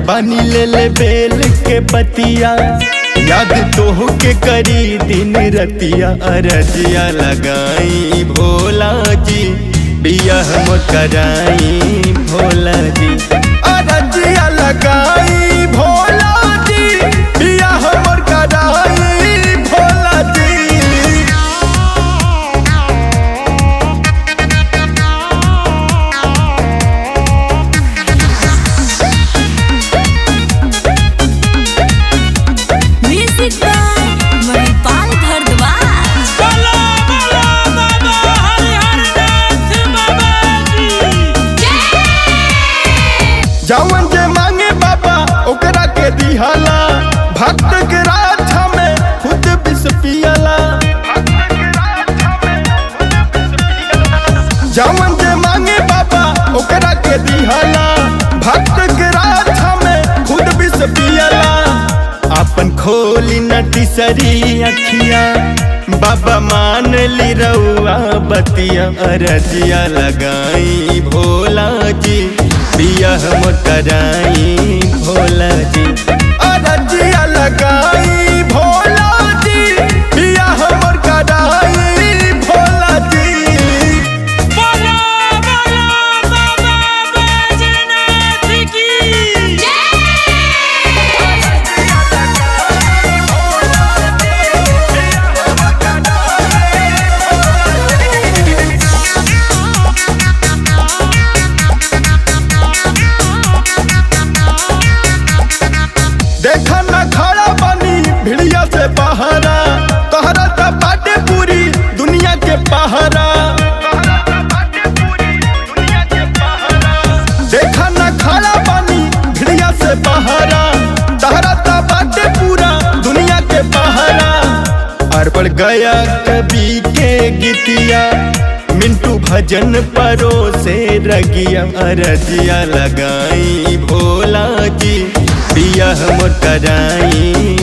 बानी ले बेल के पतिया, याद तोह के करी दिन रतिया। अरजिया लगाई भोला जी, बियाह मोर कराई भोला जी। अरजिया लगाई भोला जी, बियाह मोर कराई भोला जी। जवन जे मांगे बाबा ओकरा के दिहाला, भक्त के राधा में खुद विष पियला। जवन जे मांगे बाबा ओकरा के दिहाला, भक्त के राधा में खुद विष पियला। अपन खोली नटी सरी अखिया, बाबा मान ली रउआ बतिया। अरजिया लगाई भोला जी, बियाह मोर कराई भोला जी। अरजिया लगाई भोला जी, बियाह मोर कराई भोला जी। बोलो बोलो बाबा बैजनाथ की जय। देखा ना खड़ा बनी भिड़िया से बहरा, तोहरा तो बाटे पूरी दुनिया के पहरा। देखा ना खड़ा बनी भिड़िया से बहरा, तोहरा तो बाटे पूरा दुनिया के पहरा। अरपड़ गया कवि के गीतिया, मिंटू भजन परो से रगिया। अरजिया लगाई भोला जी, बियाह मोर कराई